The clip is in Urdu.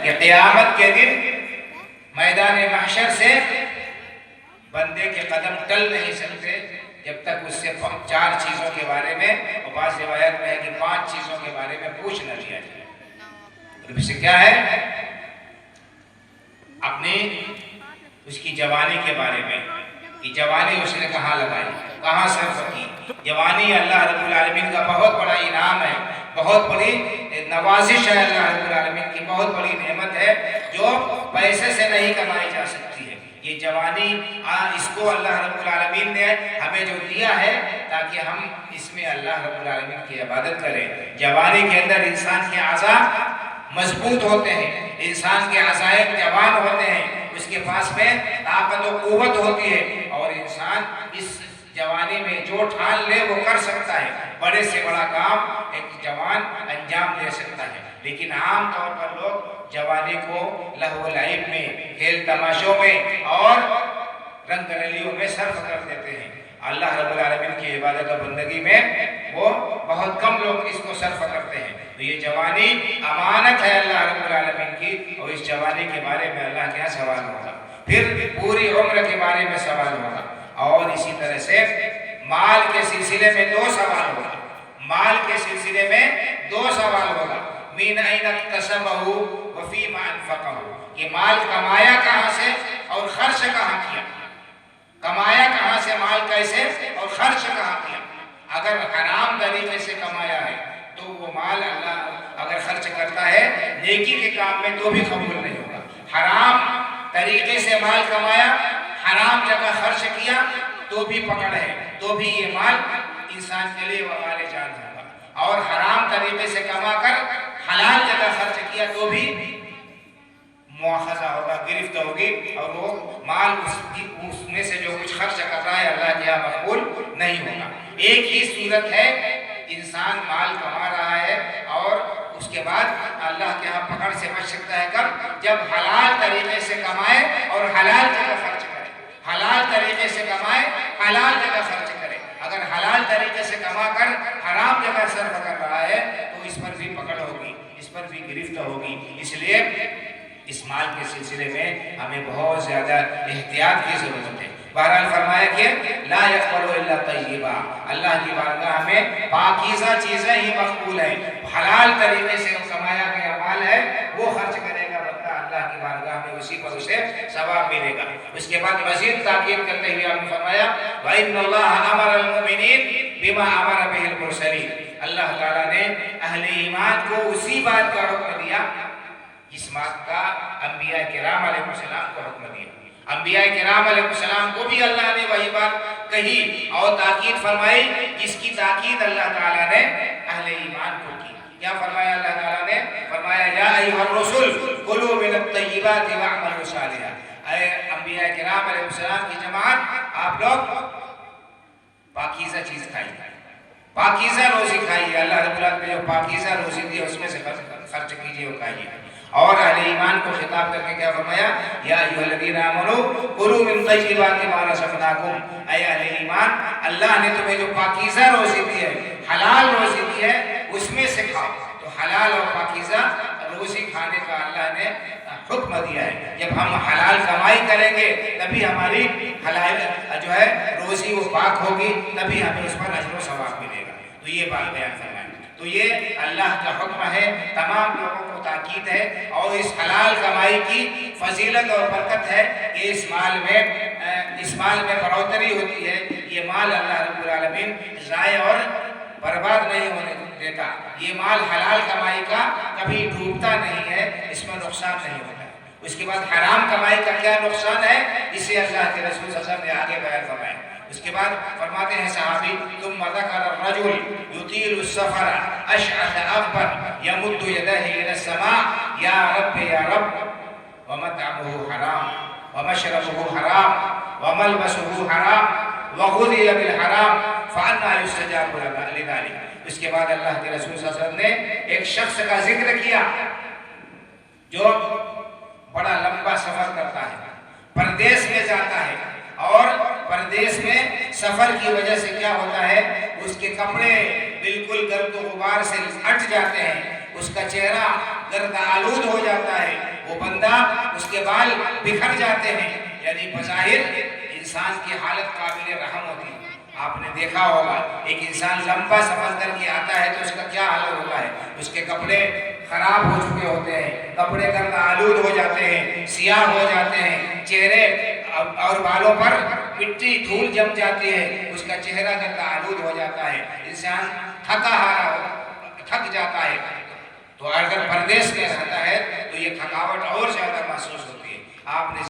کہ قیامت کے دن میدان محشر سے بندے کے قدم ٹل نہیں سکتے جب تک اس سے 4 چیزوں کے بارے میں، اور بعض روایت میں ہے کہ 5 چیزوں کے بارے میں پوچھ نہ لیا جائے۔ اور اس سے کیا ہے؟ اپنی اس کی جوانی کے بارے میں، کہ جوانی اس نے کہاں لگائی، کہاں صرف کی۔ جوانی اللہ رب العالمین کا بہت بڑا انعام ہے، بہت بڑی نوازش ہے، اللہ رب العالمین کی بہت بڑی نعمت ہے جو پیسے سے نہیں کمائی جا سکتی ہے۔ یہ جوانی اس کو اللہ رب العالمین نے ہمیں جو دیا ہے تاکہ ہم اس میں اللہ رب العالمین کی عبادت کریں۔ جوانی کے اندر انسان کے اعضاء مضبوط ہوتے ہیں، انسان کے عزائم جوان ہوتے ہیں، اس کے پاس میں طاقت و قوت ہوتی ہے، اور انسان اس جوانی میں جو ٹھان لے وہ کر سکتا ہے، بڑے سے بڑا کام ایک جوان انجام دے سکتا ہے۔ لیکن عام طور پر لوگ جوانی کو لہو و لعب میں، کھیل تماشوں میں اور رنگ رلیوں میں صرف کر دیتے ہیں۔ اللہ رب العالمین کی عبادت و بندگی میں وہ بہت کم لوگ اس کو صرف کرتے ہیں۔ تو یہ جوانی امانت ہے اللہ رب العالمین کی، اور اس جوانی کے بارے میں اللہ کے یہاں سوال ہوگا، پھر پوری عمر کے بارے میں سوال ہوگا، اور اسی طرح سے مال کے سلسلے میں 2 سوال ہوگا۔ مال کے سلسلے میں 2 سوال ہوگا، من این اکتسبہ وفیما انفقہ، یہ مال کمایا کہاں سے اور خرچ کہاں کیا، کمایا کہاں سے، مال کیسے اور خرچ کہاں کیا۔ اگر حرام طریقے سے کمایا ہے تو وہ مال اللہ اگر خرچ کرتا ہے نیکی کے کام میں تو بھی قبول نہیں ہوگا۔ حرام طریقے سے مال کمایا، حرام جگہ خرچ کیا تو بھی پکڑ ہے، تو بھی یہ مال انسان کے لیے وبال جان ہوگا، اور حرام طریقے سے کما کر حلال جگہ خرچ کیا تو بھی مواخذہ ہوگا، گرفت ہوگی، اور وہ مال اس میں سے جو کچھ خرچ کر رہا ہے اللہ کے یہاں مقبول نہیں ہوگا۔ ایک ہی صورت ہے، انسان مال کما رہا ہے اور اس کے بعد اللہ کے ہاں پکڑ سے بچ سکتا ہے کب؟ جب حلال طریقے سے کمائے اور حلال جگہ خرچ کرے، حلال طریقے سے کمائے، حلال جگہ خرچ کرے۔ اگر حلال طریقے سے کما کر حرام جگہ صرف کر رہا ہے تو اس پر بھی پکڑ ہوگی، اس پر بھی گرفت ہوگی۔ اس لیے اس مال کے سلسلے میں ہمیں بہت زیادہ احتیاط کی ضرورت ہے۔ بہرحال فرمایا کہ لا یقبل الا طیبا، اللہ کی بارگاہ میں پاکیزہ چیزیں ہی مقبول ہیں۔ حلال طریقے سے کمایا گیا مال ہے وہ خرچ کرے گا بندہ اللہ کی بارگاہ میں، اسی پر اسے ثواب ملے گا۔ اس کے بعد مزید تاکید کرتے ہوئے آپ نے فرمایا وَإِنَّ اللَّهَ أَمَرَ الْمُؤْمِنِينَ بِمَا أَمَرَ بِهِ الْمُرْسَلِينَ، اللہ تعالیٰ نے اہل ایمان کو اسی بات کا حکم دیا جس بات کا انبیاء کرام علیہ السلام کو حکم دیا۔ انبیاء کرام علیہ السلام کو بھی اللہ نے وہی بات کہی اور تاکید فرمائی جس کی تاکید اللہ تعالیٰ نے اہل ایمان کو کی۔ کیا فرمایا اللہ تعالیٰ نے؟ فرمایا یا ایھا الرسل کلوا من الطیبات واعملوا صالحا، اے انبیاء کرام علیہ السلام کی جماعت، آپ لوگ پاکیزہ چیز کھائیے، پاکیزہ روزی کھائیے، اللہ رب العالمین نے جو پاکیزہ روزی دی اس میں سے خرچ کیجیے اور کھائیے۔ اور اہل ایمان کو خطاب کر کے کیا فرمایا؟ یا ایھا الذین آمنوا کلوا من طیبات ما رزقناکم، اے اہل ایمان اللہ نے تمہیں جو پاکیزہ روزی دی ہے، حلال روزی دی ہے، اس میں سے کھاؤ۔ تو حلال اور پاکیزہ روزی کھانے کا اللہ نے حکم دیا ہے۔ جب ہم حلال کمائی کریں گے تبھی ہماری حلال جو ہے روزی وہ پاک ہوگی، تبھی ہمیں اس پر اجر و ثواب ملے گا۔ تو یہ بات بیان فرمائیں۔ تو یہ اللہ کا حکم ہے، تمام لوگوں کو تاکید ہے، اور اس حلال کمائی کی فضیلت اور برکت ہے کہ اس مال میں بڑھوتری ہوتی ہے۔ یہ مال اللہ رب العالمین ضائع اور برباد نہیں ہونے دیتا۔ یہ مال حلال کمائی کا کبھی ڈوبتا نہیں ہے، اس میں نقصان نہیں ہوتا۔ اس کے بعد حرام کمائی کا کیا نقصان ہے اسے اللہ کے رسول صلی اللہ علیہ وسلم نے آگے بیان فرمایا۔ اس کے بعد فرماتے ہیں صحابی ثم ذکر الرجل یطیل السفر اشعث اغبر یمد یدیہ الی السماء یا رب یا رب ومطعمہ حرام ومشربہ حرام وملبسہ حرام وغذی بالحرام فأنی یستجاب لذلک۔ اس کے بعد اللہ کے رسول صلی اللہ علیہ وسلم نے ایک شخص کا ذکر کیا جو بڑا لمبا سفر کرتا ہے، پردیس میں جاتا ہے، اور پردیس میں سفر کی وجہ سے کیا ہوتا ہے اس کے کپڑے بالکل گرد و غبار سے ہٹ جاتے ہیں، اس کا چہرہ گرد آلود ہو جاتا ہے، وہ بندہ اس کے بال بکھر جاتے ہیں، یعنی بظاہر انسان کی حالت قابل رحم ہوتی ہے۔ آپ نے دیکھا ہوگا ایک انسان لمبا سفر کر کے آتا ہے تو اس کا کیا حال ہوتا ہے، اس کے کپڑے خراب ہو چکے ہوتے ہیں، کپڑے گرد آلود ہو جاتے ہیں، سیاہ ہو جاتے ہیں، چہرے اور بالوں پر مٹی دھول جم جاتی ہے، اس کا چہرہ گرد آلود ہو جاتا ہے، انسان تھک جاتا ہے۔ تو اگر پردیس میں رہتا ہے تو یہ تھکاوٹ اور زیادہ محسوس ہوتی ہے۔ آپ نے